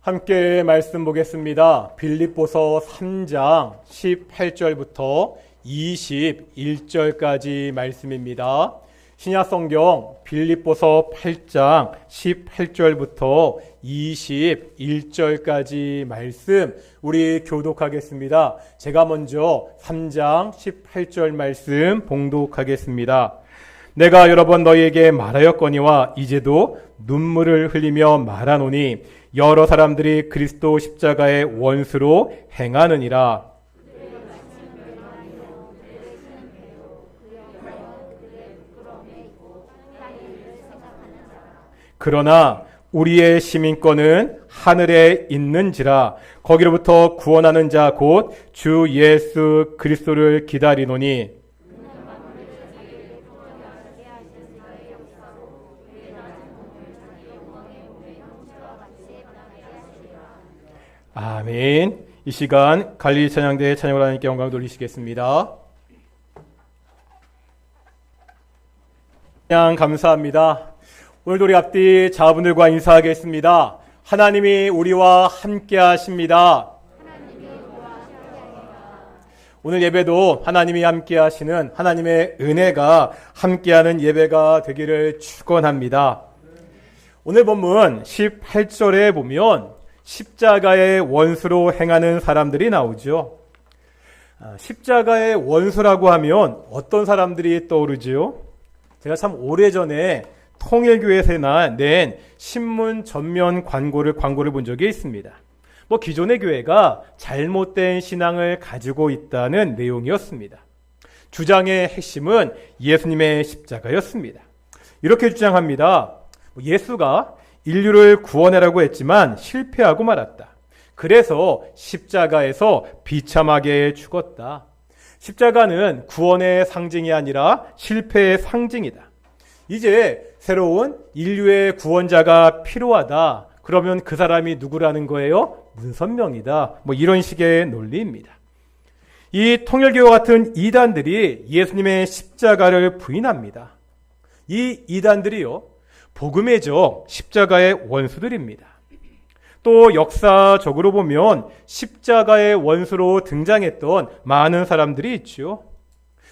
함께 말씀 보겠습니다. 빌립보서 3장 18절부터 21절까지 말씀입니다. 신약성경 빌립보서 8장 18절부터 21절까지 말씀 우리 교독하겠습니다. 제가 먼저 3장 18절 말씀 봉독하겠습니다. 내가 여러 번 너희에게 말하였거니와 이제도 눈물을 흘리며 말하노니 여러 사람들이 그리스도 십자가의 원수로 행하느니라. 그러나 우리의 시민권은 하늘에 있는지라. 거기로부터 구원하는 자 곧 주 예수 그리스도를 기다리노니 아멘. 이 시간 갈릴리 찬양대에 찬양을 하나님께 영광을 돌리시겠습니다. 찬양 감사합니다. 오늘도 우리 앞뒤 자분들과 인사하겠습니다. 하나님이 우리와 함께 하십니다. 오늘 예배도 하나님이 함께 하시는 하나님의 은혜가 함께하는 예배가 되기를 축원합니다. 오늘 본문 18절에 보면 십자가의 원수로 행하는 사람들이 나오죠. 십자가의 원수라고 하면 어떤 사람들이 떠오르지요? 제가 참 오래전에 통일교회에서 낸 신문 전면 광고를 본 적이 있습니다. 기존의 교회가 잘못된 신앙을 가지고 있다는 내용이었습니다. 주장의 핵심은 예수님의 십자가였습니다. 이렇게 주장합니다. 예수가 인류를 구원하라고 했지만 실패하고 말았다. 그래서 십자가에서 비참하게 죽었다. 십자가는 구원의 상징이 아니라 실패의 상징이다. 이제 새로운 인류의 구원자가 필요하다. 그러면 그 사람이 누구라는 거예요? 문선명이다. 이런 식의 논리입니다. 이 통일교와 같은 이단들이 예수님의 십자가를 부인합니다. 이 이단들이요, 복음의 적 십자가의 원수들입니다. 또 역사적으로 보면 십자가의 원수로 등장했던 많은 사람들이 있죠.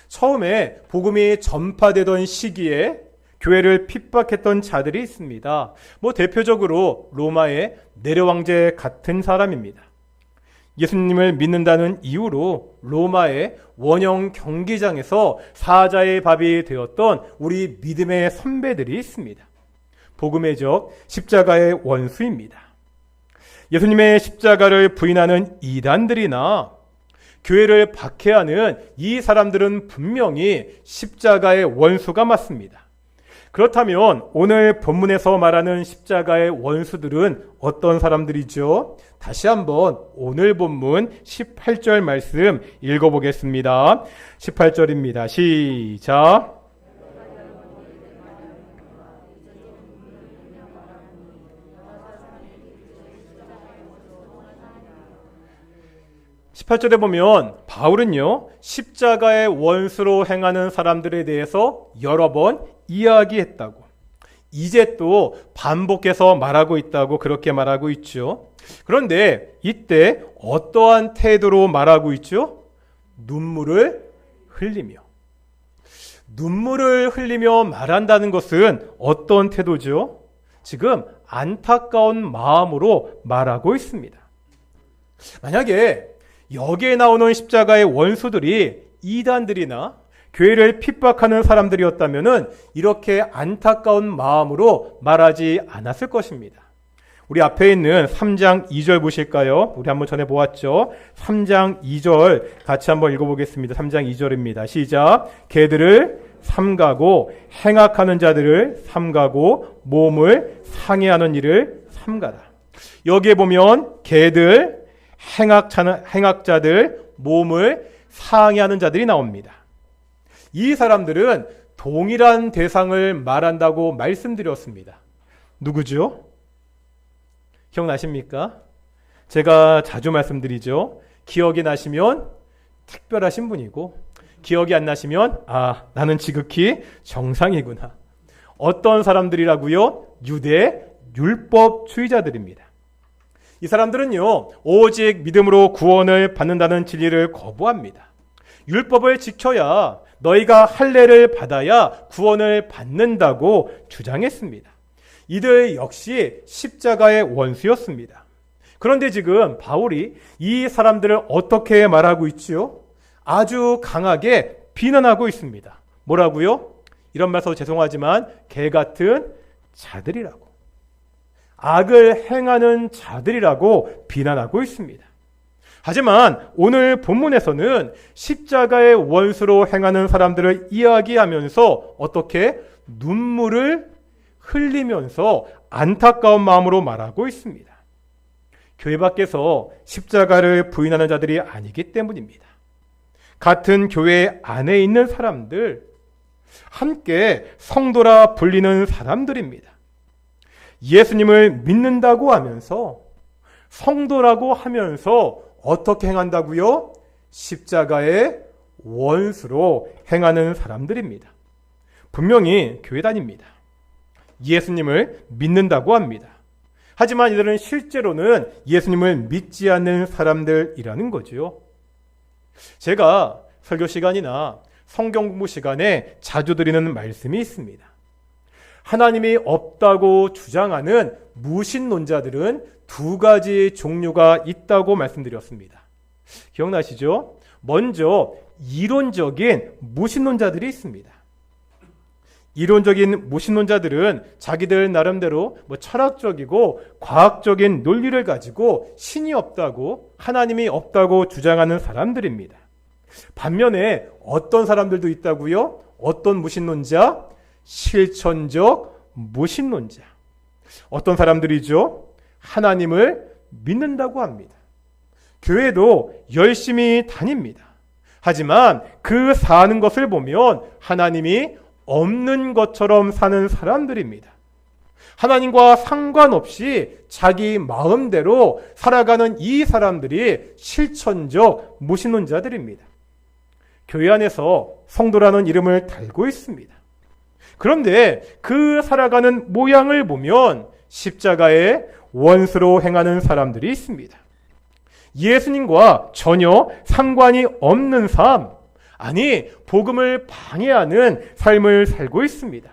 처음에 복음이 전파되던 시기에 교회를 핍박했던 자들이 있습니다. 대표적으로 로마의 네로 왕제 같은 사람입니다. 예수님을 믿는다는 이유로 로마의 원형 경기장에서 사자의 밥이 되었던 우리 믿음의 선배들이 있습니다. 복음의 적 십자가의 원수입니다. 예수님의 십자가를 부인하는 이단들이나 교회를 박해하는 이 사람들은 분명히 십자가의 원수가 맞습니다. 그렇다면 오늘 본문에서 말하는 십자가의 원수들은 어떤 사람들이죠? 다시 한번 오늘 본문 18절 말씀 읽어보겠습니다. 18절입니다. 시작. 18절에 보면 바울은요, 십자가의 원수로 행하는 사람들에 대해서 여러 번 이야기했다고, 이제 또 반복해서 말하고 있다고 그렇게 말하고 있죠. 그런데 이때 어떠한 태도로 말하고 있죠? 눈물을 흘리며 말한다는 것은 어떤 태도죠? 지금 안타까운 마음으로 말하고 있습니다. 만약에 여기에 나오는 십자가의 원수들이 이단들이나 교회를 핍박하는 사람들이었다면 이렇게 안타까운 마음으로 말하지 않았을 것입니다. 우리 앞에 있는 3장 2절 보실까요? 우리 한번 전에 보았죠. 3장 2절 같이 한번 읽어보겠습니다. 3장 2절입니다. 시작. 개들을 삼가고 행악하는 자들을 삼가고 몸을 상해하는 일을 삼가라. 여기에 보면 개들, 행악자들, 몸을 상해하는 자들이 나옵니다. 이 사람들은 동일한 대상을 말한다고 말씀드렸습니다. 누구죠? 기억나십니까? 제가 자주 말씀드리죠. 기억이 나시면 특별하신 분이고, 기억이 안 나시면 나는 지극히 정상이구나. 어떤 사람들이라고요? 유대 율법주의자들입니다. 이 사람들은요, 오직 믿음으로 구원을 받는다는 진리를 거부합니다. 율법을 지켜야, 너희가 할례를 받아야 구원을 받는다고 주장했습니다. 이들 역시 십자가의 원수였습니다. 그런데 지금 바울이 이 사람들을 어떻게 말하고 있지요? 아주 강하게 비난하고 있습니다. 뭐라고요? 이런 말 써서 죄송하지만 개 같은 자들이라고, 악을 행하는 자들이라고 비난하고 있습니다. 하지만 오늘 본문에서는 십자가의 원수로 행하는 사람들을 이야기하면서 어떻게 눈물을 흘리면서 안타까운 마음으로 말하고 있습니다. 교회 밖에서 십자가를 부인하는 자들이 아니기 때문입니다. 같은 교회 안에 있는 사람들, 함께 성도라 불리는 사람들입니다. 예수님을 믿는다고 하면서, 성도라고 하면서 어떻게 행한다고요? 십자가의 원수로 행하는 사람들입니다. 분명히 교회 다닙니다. 예수님을 믿는다고 합니다. 하지만 이들은 실제로는 예수님을 믿지 않는 사람들이라는 거죠. 제가 설교 시간이나 성경 공부 시간에 자주 드리는 말씀이 있습니다. 하나님이 없다고 주장하는 무신론자들은 두 가지 종류가 있다고 말씀드렸습니다. 기억나시죠? 먼저 이론적인 무신론자들이 있습니다. 이론적인 무신론자들은 자기들 나름대로 철학적이고 과학적인 논리를 가지고 신이 없다고, 하나님이 없다고 주장하는 사람들입니다. 반면에 어떤 사람들도 있다고요? 어떤 무신론자? 실천적 무신론자. 어떤 사람들이죠? 하나님을 믿는다고 합니다. 교회도 열심히 다닙니다. 하지만 그 사는 것을 보면 하나님이 없는 것처럼 사는 사람들입니다. 하나님과 상관없이 자기 마음대로 살아가는 이 사람들이 실천적 무신론자들입니다. 교회 안에서 성도라는 이름을 달고 있습니다. 그런데 그 살아가는 모양을 보면 십자가의 원수로 행하는 사람들이 있습니다. 예수님과 전혀 상관이 없는 삶, 아니 복음을 방해하는 삶을 살고 있습니다.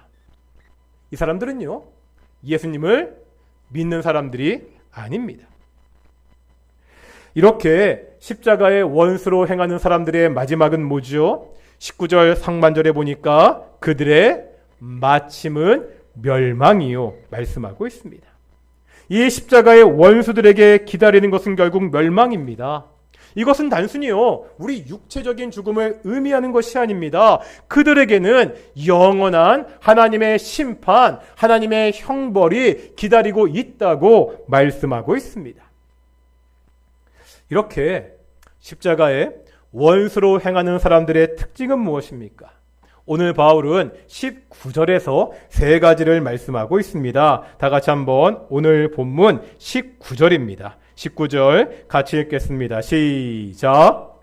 이 사람들은요, 예수님을 믿는 사람들이 아닙니다. 이렇게 십자가의 원수로 행하는 사람들의 마지막은 뭐죠? 19절 상반절에 보니까 그들의 마침은 멸망이요 말씀하고 있습니다. 이 십자가의 원수들에게 기다리는 것은 결국 멸망입니다. 이것은 단순히요, 우리 육체적인 죽음을 의미하는 것이 아닙니다. 그들에게는 영원한 하나님의 심판, 하나님의 형벌이 기다리고 있다고 말씀하고 있습니다. 이렇게 십자가의 원수로 행하는 사람들의 특징은 무엇입니까? 오늘 바울은 19절에서 세 가지를 말씀하고 있습니다. 다 같이 한번 오늘 본문 19절입니다. 19절 같이 읽겠습니다. 시작.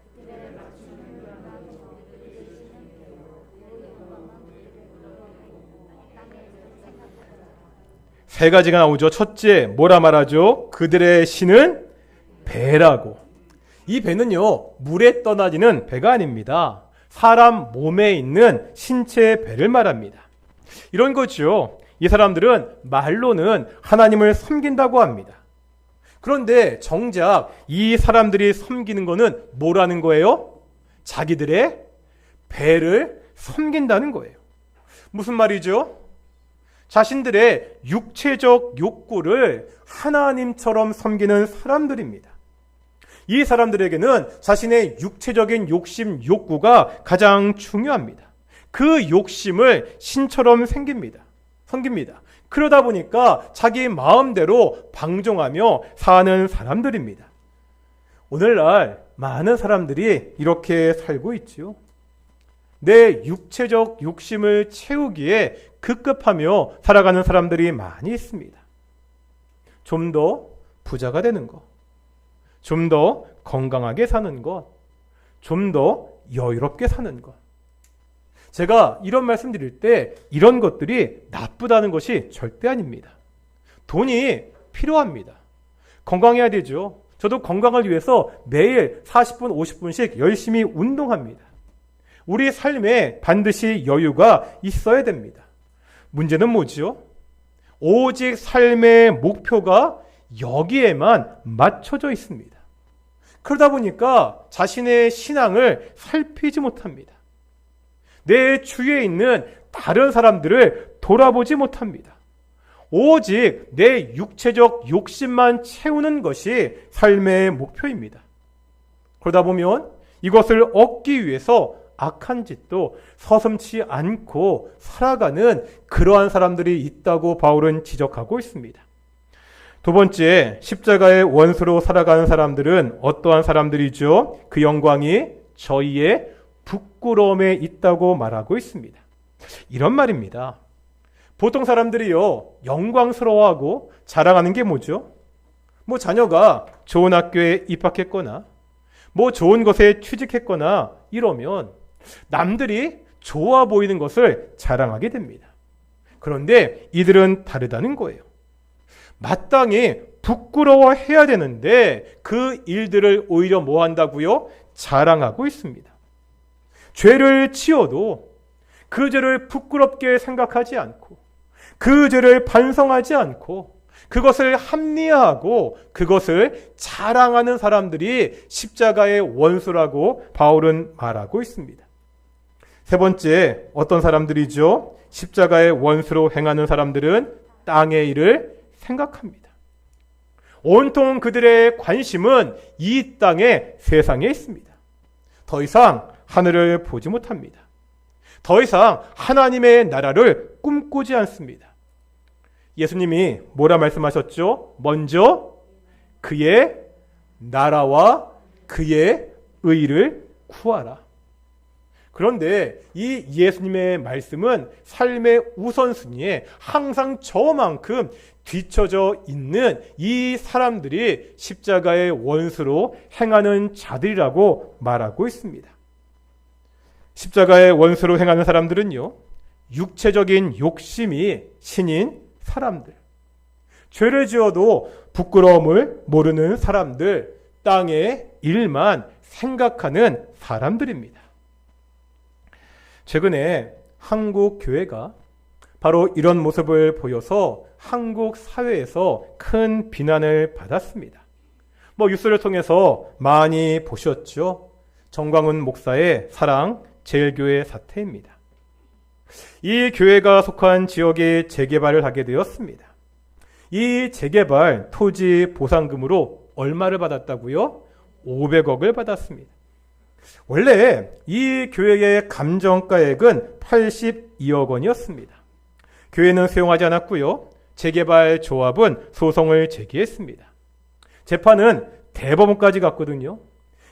세 가지가 나오죠. 첫째, 뭐라 말하죠? 그들의 신은 배라고. 이 배는요, 물에 떠다니는 배가 아닙니다. 사람 몸에 있는 신체의 배를 말합니다. 이런 거죠. 이 사람들은 말로는 하나님을 섬긴다고 합니다. 그런데 정작 이 사람들이 섬기는 거는 뭐라는 거예요? 자기들의 배를 섬긴다는 거예요. 무슨 말이죠? 자신들의 육체적 욕구를 하나님처럼 섬기는 사람들입니다. 이 사람들에게는 자신의 육체적인 욕심, 욕구가 가장 중요합니다. 그 욕심을 신처럼 섬깁니다. 그러다 보니까 자기 마음대로 방종하며 사는 사람들입니다. 오늘날 많은 사람들이 이렇게 살고 있지요. 내 육체적 욕심을 채우기에 급급하며 살아가는 사람들이 많이 있습니다. 좀 더 부자가 되는 것, 좀 더 건강하게 사는 것, 좀 더 여유롭게 사는 것. 제가 이런 말씀 드릴 때 이런 것들이 나쁘다는 것이 절대 아닙니다. 돈이 필요합니다. 건강해야 되죠. 저도 건강을 위해서 매일 40분, 50분씩 열심히 운동합니다. 우리 삶에 반드시 여유가 있어야 됩니다. 문제는 뭐지요? 오직 삶의 목표가 여기에만 맞춰져 있습니다. 그러다 보니까 자신의 신앙을 살피지 못합니다. 내 주위에 있는 다른 사람들을 돌아보지 못합니다. 오직 내 육체적 욕심만 채우는 것이 삶의 목표입니다. 그러다 보면 이것을 얻기 위해서 악한 짓도 서슴지 않고 살아가는 그러한 사람들이 있다고 바울은 지적하고 있습니다. 두 번째, 십자가의 원수로 살아가는 사람들은 어떠한 사람들이죠? 그 영광이 저희의 부끄러움에 있다고 말하고 있습니다. 이런 말입니다. 보통 사람들이요, 영광스러워하고 자랑하는 게 뭐죠? 자녀가 좋은 학교에 입학했거나, 좋은 것에 취직했거나 이러면 남들이 좋아 보이는 것을 자랑하게 됩니다. 그런데 이들은 다르다는 거예요. 마땅히 부끄러워해야 되는데 그 일들을 오히려 뭐 한다고요? 자랑하고 있습니다. 죄를 지어도 그 죄를 부끄럽게 생각하지 않고 그 죄를 반성하지 않고 그것을 합리화하고 그것을 자랑하는 사람들이 십자가의 원수라고 바울은 말하고 있습니다. 세 번째, 어떤 사람들이죠? 십자가의 원수로 행하는 사람들은 땅의 일을 생각합니다. 온통 그들의 관심은 이 땅의 세상에 있습니다. 더 이상 하늘을 보지 못합니다. 더 이상 하나님의 나라를 꿈꾸지 않습니다. 예수님이 뭐라 말씀하셨죠? 먼저 그의 나라와 그의 의를 구하라. 그런데 이 예수님의 말씀은 삶의 우선순위에 항상 저만큼 뒤처져 있는 이 사람들이 십자가의 원수로 행하는 자들이라고 말하고 있습니다. 십자가의 원수로 행하는 사람들은요, 육체적인 욕심이 신인 사람들, 죄를 지어도 부끄러움을 모르는 사람들, 땅의 일만 생각하는 사람들입니다. 최근에 한국 교회가 바로 이런 모습을 보여서 한국 사회에서 큰 비난을 받았습니다. 뉴스를 통해서 많이 보셨죠? 정광훈 목사의 사랑 제일교회 사태입니다. 이 교회가 속한 지역에 재개발을 하게 되었습니다. 이 재개발 토지 보상금으로 얼마를 받았다고요? 500억을 받았습니다. 원래 이 교회의 감정가액은 82억 원이었습니다. 교회는 수용하지 않았고요. 재개발 조합은 소송을 제기했습니다. 재판은 대법원까지 갔거든요.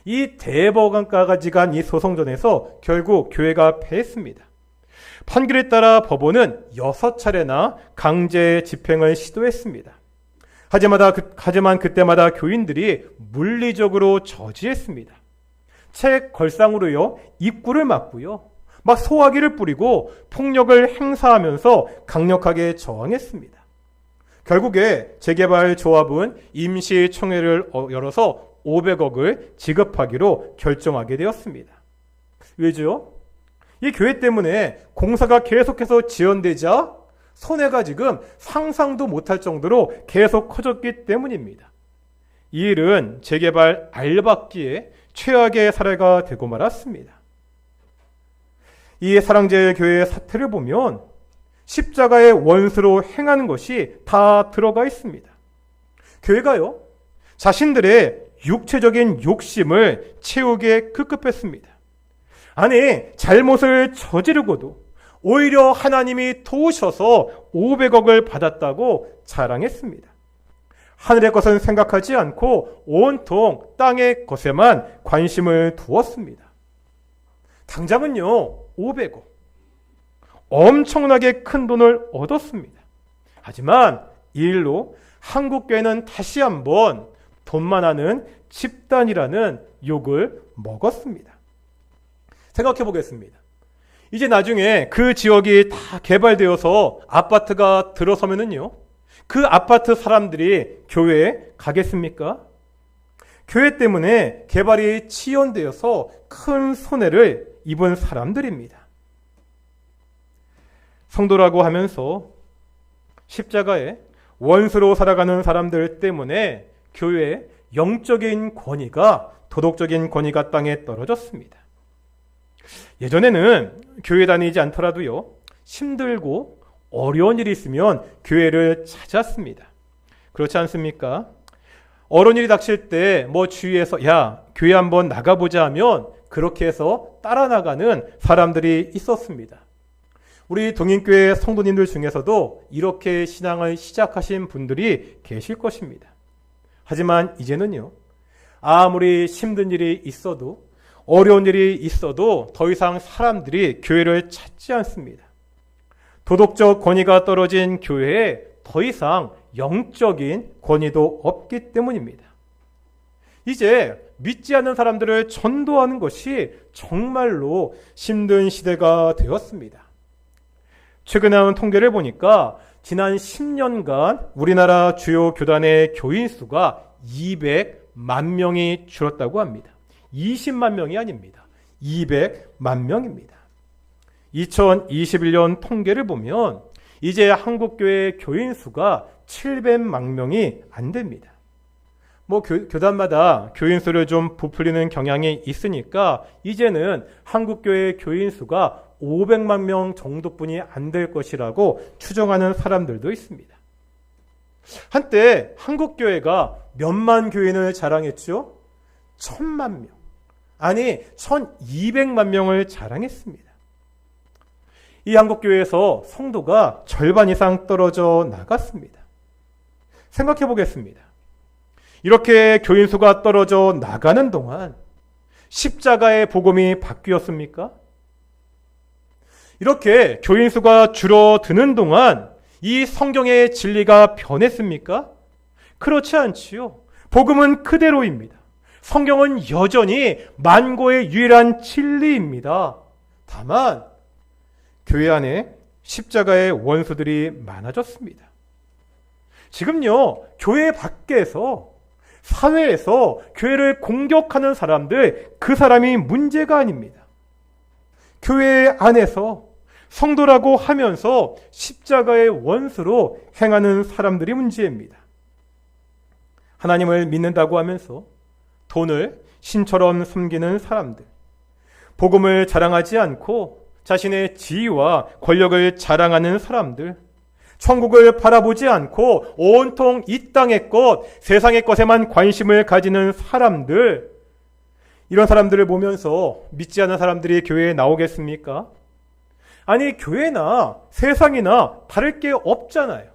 이 대법원까지 간 이 소송전에서 결국 교회가 패했습니다. 판결에 따라 법원은 6차례나 강제 집행을 시도했습니다. 하지만 그때마다 교인들이 물리적으로 저지했습니다. 책 걸상으로요, 입구를 막고요, 소화기를 뿌리고 폭력을 행사하면서 강력하게 저항했습니다. 결국에 재개발 조합은 임시총회를 열어서 500억을 지급하기로 결정하게 되었습니다. 왜죠? 이 교회 때문에 공사가 계속해서 지연되자 손해가 지금 상상도 못할 정도로 계속 커졌기 때문입니다. 이 일은 재개발 알박기에 최악의 사례가 되고 말았습니다. 이 사랑제일교회의 사태를 보면 십자가의 원수로 행하는 것이 다 들어가 있습니다. 교회가요, 자신들의 육체적인 욕심을 채우기에 급급했습니다. 아니, 잘못을 저지르고도 오히려 하나님이 도우셔서 500억을 받았다고 자랑했습니다. 하늘의 것은 생각하지 않고 온통 땅의 것에만 관심을 두었습니다. 당장은요, 500억. 엄청나게 큰 돈을 얻었습니다. 하지만 이 일로 한국교회는 다시 한번 돈만 하는 집단이라는 욕을 먹었습니다. 생각해 보겠습니다. 이제 나중에 그 지역이 다 개발되어서 아파트가 들어서면은요, 그 아파트 사람들이 교회에 가겠습니까? 교회 때문에 개발이 지연되어서 큰 손해를 입은 사람들입니다. 성도라고 하면서 십자가에 원수로 살아가는 사람들 때문에 교회의 영적인 권위가, 도덕적인 권위가 땅에 떨어졌습니다. 예전에는 교회 다니지 않더라도요, 힘들고 어려운 일이 있으면 교회를 찾았습니다. 그렇지 않습니까? 어려운 일이 닥칠 때 주위에서 야, 교회 한번 나가보자 하면 그렇게 해서 따라 나가는 사람들이 있었습니다. 우리 동인교회 성도님들 중에서도 이렇게 신앙을 시작하신 분들이 계실 것입니다. 하지만 이제는요, 아무리 힘든 일이 있어도, 어려운 일이 있어도 더 이상 사람들이 교회를 찾지 않습니다. 도덕적 권위가 떨어진 교회에 더 이상 영적인 권위도 없기 때문입니다. 이제 믿지 않는 사람들을 전도하는 것이 정말로 힘든 시대가 되었습니다. 최근에 나온 통계를 보니까 지난 10년간 우리나라 주요 교단의 교인 수가 200만 명이 줄었다고 합니다. 20만 명이 아닙니다. 200만 명입니다. 2021년 통계를 보면 이제 한국교회 교인 수가 700만 명이 안 됩니다. 교단마다 교인 수를 좀 부풀리는 경향이 있으니까 이제는 한국교회 교인 수가 500만 명 정도뿐이 안 될 것이라고 추정하는 사람들도 있습니다. 한때 한국교회가 몇만 교인을 자랑했죠? 1000만 명. 아니, 1200만 명을 자랑했습니다. 이 한국교회에서 성도가 절반 이상 떨어져 나갔습니다. 생각해 보겠습니다. 이렇게 교인 수가 떨어져 나가는 동안 십자가의 복음이 바뀌었습니까? 이렇게 교인 수가 줄어드는 동안 이 성경의 진리가 변했습니까? 그렇지 않지요. 복음은 그대로입니다. 성경은 여전히 만고의 유일한 진리입니다. 다만 교회 안에 십자가의 원수들이 많아졌습니다. 지금요, 교회 밖에서, 사회에서 교회를 공격하는 사람들, 그 사람이 문제가 아닙니다. 교회 안에서 성도라고 하면서 십자가의 원수로 행하는 사람들이 문제입니다. 하나님을 믿는다고 하면서 돈을 신처럼 숨기는 사람들, 복음을 자랑하지 않고 자신의 지위와 권력을 자랑하는 사람들, 천국을 바라보지 않고 온통 이 땅의 것, 세상의 것에만 관심을 가지는 사람들, 이런 사람들을 보면서 믿지 않는 사람들이 교회에 나오겠습니까? 아니, 교회나 세상이나 다를 게 없잖아요.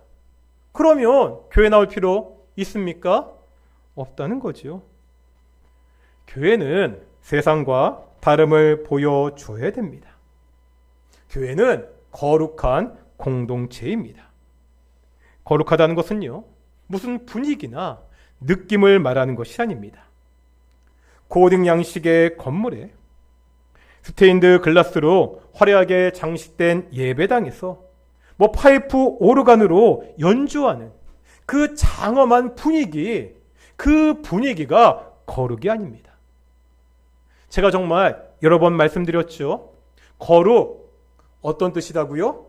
그러면 교회 나올 필요 있습니까? 없다는 거죠. 교회는 세상과 다름을 보여줘야 됩니다. 교회는 거룩한 공동체입니다. 거룩하다는 것은요, 무슨 분위기나 느낌을 말하는 것이 아닙니다. 고딕 양식의 건물에 스테인드 글라스로 화려하게 장식된 예배당에서 파이프 오르간으로 연주하는 그 장엄한 분위기, 그 분위기가 거룩이 아닙니다. 제가 정말 여러 번 말씀드렸죠. 거룩, 어떤 뜻이라고요?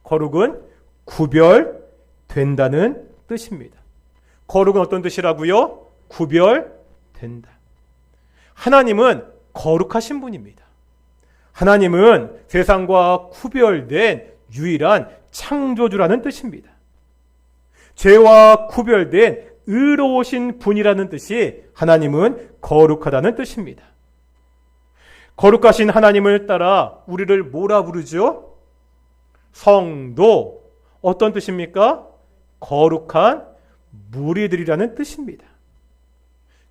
거룩은 구별된다는 뜻입니다. 거룩은 어떤 뜻이라고요? 구별된다. 하나님은 거룩하신 분입니다. 하나님은 세상과 구별된 유일한 창조주라는 뜻입니다. 죄와 구별된 의로우신 분이라는 뜻이 하나님은 거룩하다는 뜻입니다. 거룩하신 하나님을 따라 우리를 뭐라 부르죠? 성도. 어떤 뜻입니까? 거룩한 무리들이라는 뜻입니다.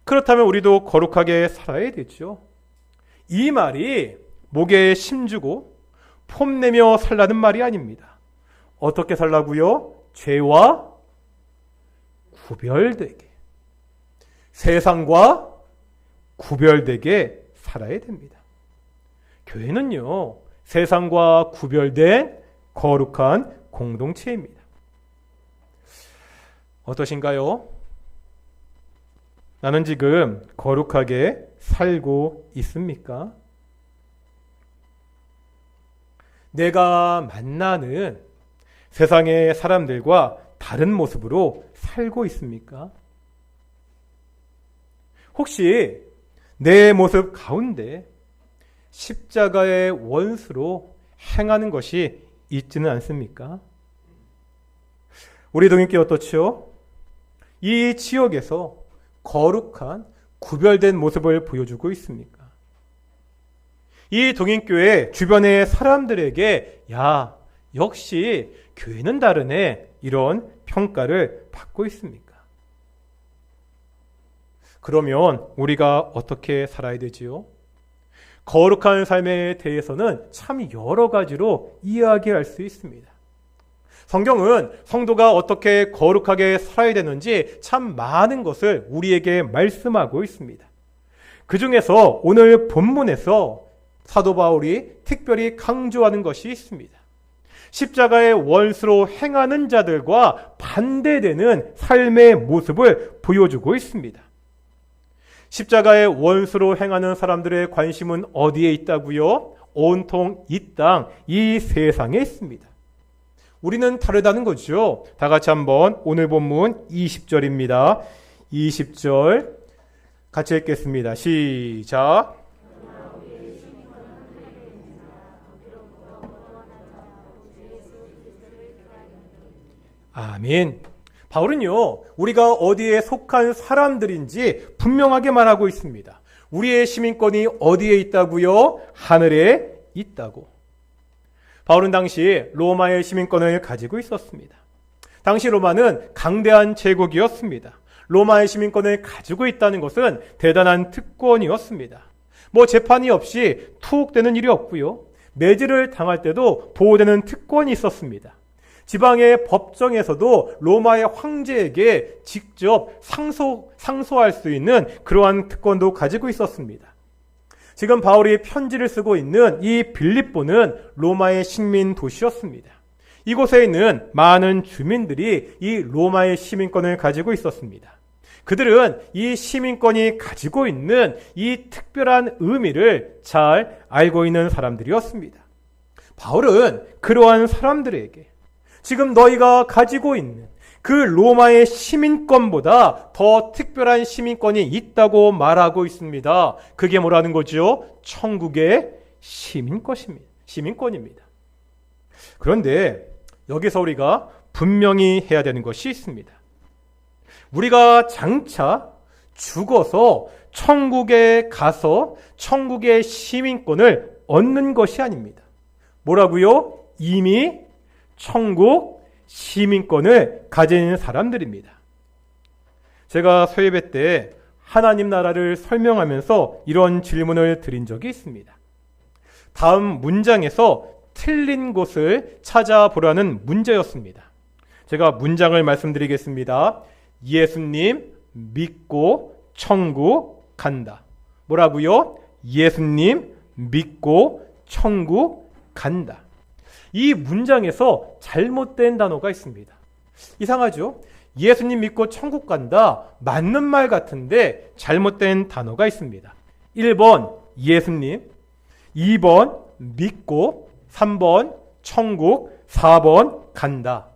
그렇다면 우리도 거룩하게 살아야 되죠. 이 말이 목에 심주고 폼내며 살라는 말이 아닙니다. 어떻게 살라고요? 죄와 구별되게, 세상과 구별되게 살아야 됩니다. 교회는요, 세상과 구별된 거룩한 공동체입니다. 어떠신가요? 나는 지금 거룩하게 살고 있습니까? 내가 만나는 세상의 사람들과 다른 모습으로 살고 있습니까? 혹시 내 모습 가운데 십자가의 원수로 행하는 것이 있지는 않습니까? 우리 동익교회 어떻지요? 이 지역에서 거룩한 구별된 모습을 보여주고 있습니까? 이 동익교회 주변의 사람들에게 야, 역시 교회는 다르네, 이런 평가를 받고 있습니까? 그러면 우리가 어떻게 살아야 되지요? 거룩한 삶에 대해서는 참 여러 가지로 이야기할 수 있습니다. 성경은 성도가 어떻게 거룩하게 살아야 되는지 참 많은 것을 우리에게 말씀하고 있습니다. 그 중에서 오늘 본문에서 사도 바울이 특별히 강조하는 것이 있습니다. 십자가의 원수로 행하는 자들과 반대되는 삶의 모습을 보여주고 있습니다. 십자가의 원수로 행하는 사람들의 관심은 어디에 있다고요? 온통 이 땅, 이 세상에 있습니다. 우리는 다르다는 거죠. 다 같이 한번 오늘 본문 20절입니다. 20절 같이 읽겠습니다. 시작. 아멘. 바울은요, 우리가 어디에 속한 사람들인지 분명하게 말하고 있습니다. 우리의 시민권이 어디에 있다고요? 하늘에 있다고. 바울은 당시 로마의 시민권을 가지고 있었습니다. 당시 로마는 강대한 제국이었습니다. 로마의 시민권을 가지고 있다는 것은 대단한 특권이었습니다. 재판이 없이 투옥되는 일이 없고요. 매질을 당할 때도 보호되는 특권이 있었습니다. 지방의 법정에서도 로마의 황제에게 직접 상소할 수 있는 그러한 특권도 가지고 있었습니다. 지금 바울이 편지를 쓰고 있는 이 빌립보는 로마의 식민 도시였습니다. 이곳에 있는 많은 주민들이 이 로마의 시민권을 가지고 있었습니다. 그들은 이 시민권이 가지고 있는 이 특별한 의미를 잘 알고 있는 사람들이었습니다. 바울은 그러한 사람들에게 지금 너희가 가지고 있는 그 로마의 시민권보다 더 특별한 시민권이 있다고 말하고 있습니다. 그게 뭐라는 거죠? 천국의 시민권입니다. 그런데 여기서 우리가 분명히 해야 되는 것이 있습니다. 우리가 장차 죽어서 천국에 가서 천국의 시민권을 얻는 것이 아닙니다. 뭐라고요? 이미 천국 시민권을 가진 사람들입니다. 제가 소예배 때 하나님 나라를 설명하면서 이런 질문을 드린 적이 있습니다. 다음 문장에서 틀린 곳을 찾아보라는 문제였습니다. 제가 문장을 말씀드리겠습니다. 예수님 믿고 천국 간다. 뭐라고요? 예수님 믿고 천국 간다. 이 문장에서 잘못된 단어가 있습니다. 이상하죠? 예수님 믿고 천국 간다. 맞는 말 같은데 잘못된 단어가 있습니다. 1번 예수님, 2번 믿고, 3번 천국, 4번 간다.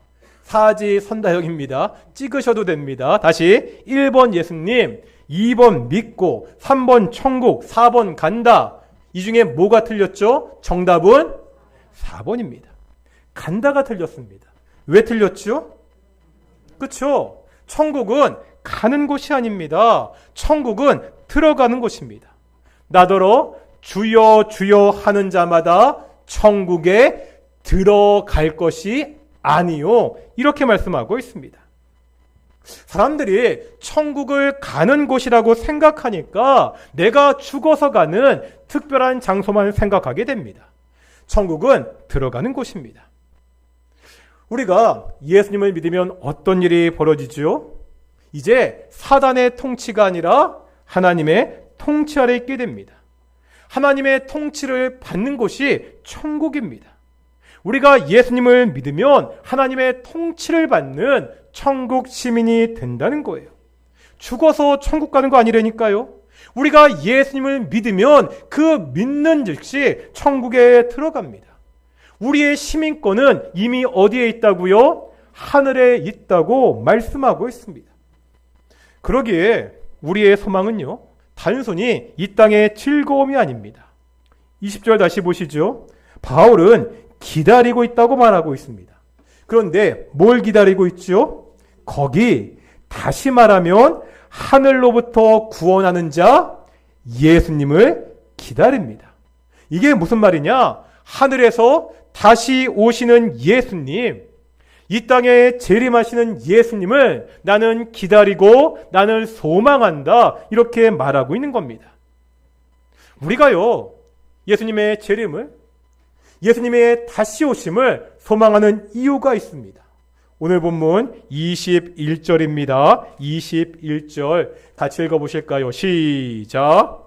사지선다형입니다. 찍으셔도 됩니다. 다시 1번 예수님, 2번 믿고, 3번 천국, 4번 간다. 이 중에 뭐가 틀렸죠? 정답은 4번입니다. 간다가 틀렸습니다. 왜 틀렸죠? 그렇죠? 천국은 가는 곳이 아닙니다. 천국은 들어가는 곳입니다. 나더러 주여 주여 하는 자마다 천국에 들어갈 것이 아니요. 이렇게 말씀하고 있습니다. 사람들이 천국을 가는 곳이라고 생각하니까 내가 죽어서 가는 특별한 장소만 생각하게 됩니다. 천국은 들어가는 곳입니다. 우리가 예수님을 믿으면 어떤 일이 벌어지죠? 이제 사단의 통치가 아니라 하나님의 통치 아래 있게 됩니다. 하나님의 통치를 받는 곳이 천국입니다. 우리가 예수님을 믿으면 하나님의 통치를 받는 천국 시민이 된다는 거예요. 죽어서 천국 가는 거 아니라니까요. 우리가 예수님을 믿으면 그 믿는 즉시 천국에 들어갑니다. 우리의 시민권은 이미 어디에 있다고요? 하늘에 있다고 말씀하고 있습니다. 그러기에 우리의 소망은요, 단순히 이 땅의 즐거움이 아닙니다. 20절 다시 보시죠. 바울은 기다리고 있다고 말하고 있습니다. 그런데 뭘 기다리고 있죠? 거기 다시 말하면 하늘로부터 구원하는 자 예수님을 기다립니다. 이게 무슨 말이냐? 하늘에서 다시 오시는 예수님, 이 땅에 재림하시는 예수님을 나는 기다리고 나는 소망한다, 이렇게 말하고 있는 겁니다. 우리가요, 예수님의 재림을, 예수님의 다시 오심을 소망하는 이유가 있습니다. 오늘 본문 21절입니다. 21절 같이 읽어보실까요? 시작.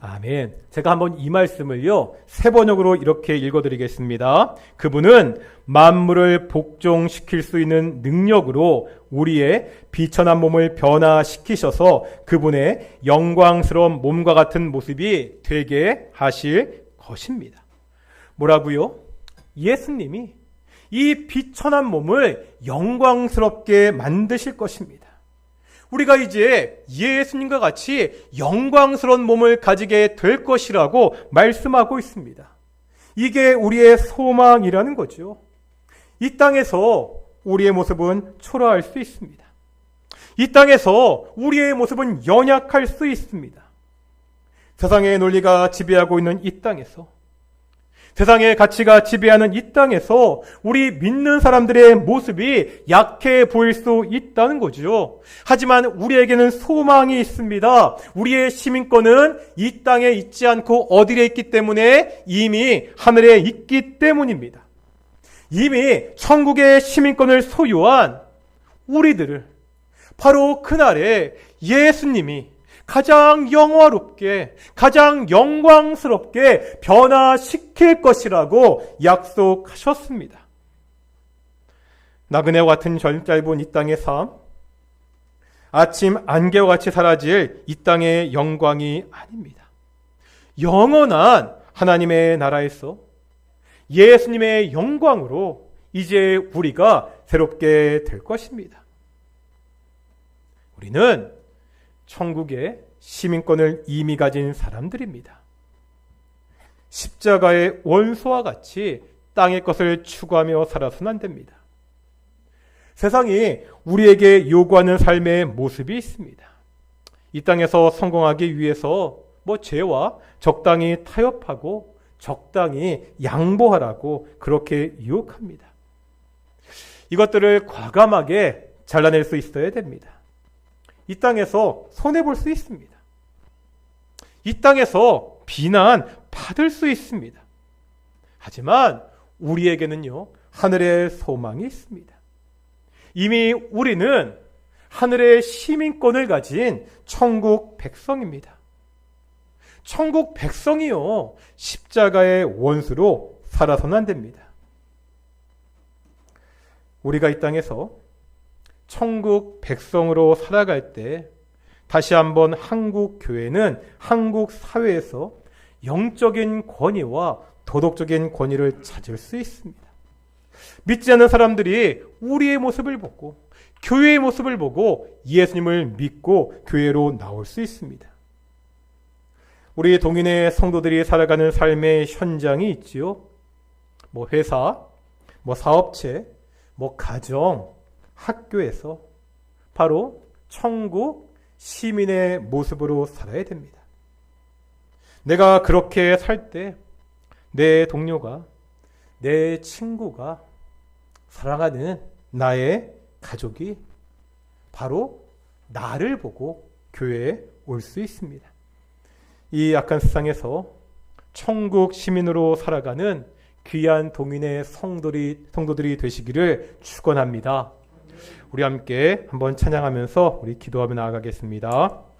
아멘. 제가 한번 이 말씀을요, 세 번역으로 이렇게 읽어드리겠습니다. 그분은 만물을 복종시킬 수 있는 능력으로 우리의 비천한 몸을 변화시키셔서 그분의 영광스러운 몸과 같은 모습이 되게 하실 것입니다. 뭐라고요? 예수님이 이 비천한 몸을 영광스럽게 만드실 것입니다. 우리가 이제 예수님과 같이 영광스러운 몸을 가지게 될 것이라고 말씀하고 있습니다. 이게 우리의 소망이라는 거죠. 이 땅에서 우리의 모습은 초라할 수 있습니다. 이 땅에서 우리의 모습은 연약할 수 있습니다. 세상의 논리가 지배하고 있는 이 땅에서, 세상의 가치가 지배하는 이 땅에서 우리 믿는 사람들의 모습이 약해 보일 수 있다는 거죠. 하지만 우리에게는 소망이 있습니다. 우리의 시민권은 이 땅에 있지 않고 어디에 있기 때문에 이미 하늘에 있기 때문입니다. 이미 천국의 시민권을 소유한 우리들을 바로 그날에 예수님이 가장 영화롭게, 가장 영광스럽게 변화시킬 것이라고 약속하셨습니다. 나그네와 같은 짧은 이 땅의 삶, 아침 안개와 같이 사라질 이 땅의 영광이 아닙니다. 영원한 하나님의 나라에서 예수님의 영광으로 이제 우리가 새롭게 될 것입니다. 우리는 천국의 시민권을 이미 가진 사람들입니다. 십자가의 원수와 같이 땅의 것을 추구하며 살아서는 안 됩니다. 세상이 우리에게 요구하는 삶의 모습이 있습니다. 이 땅에서 성공하기 위해서 죄와 적당히 타협하고 적당히 양보하라고 그렇게 유혹합니다. 이것들을 과감하게 잘라낼 수 있어야 됩니다. 이 땅에서 손해볼 수 있습니다. 이 땅에서 비난 받을 수 있습니다. 하지만 우리에게는요, 하늘의 소망이 있습니다. 이미 우리는 하늘의 시민권을 가진 천국 백성입니다. 천국 백성이요, 십자가의 원수로 살아서는 안 됩니다. 우리가 이 땅에서 천국 백성으로 살아갈 때 다시 한번 한국 교회는 한국 사회에서 영적인 권위와 도덕적인 권위를 찾을 수 있습니다. 믿지 않는 사람들이 우리의 모습을 보고 교회의 모습을 보고 예수님을 믿고 교회로 나올 수 있습니다. 우리 동인의 성도들이 살아가는 삶의 현장이 있지요. 회사, 사업체, 가정, 학교에서 바로 천국 시민의 모습으로 살아야 됩니다. 내가 그렇게 살 때 내 동료가, 내 친구가, 사랑하는 나의 가족이 바로 나를 보고 교회에 올 수 있습니다. 이 악한 세상에서 천국 시민으로 살아가는 귀한 동인의 성도들이 되시기를 축원합니다. 우리 함께 한번 찬양하면서 우리 기도하며 나아가겠습니다.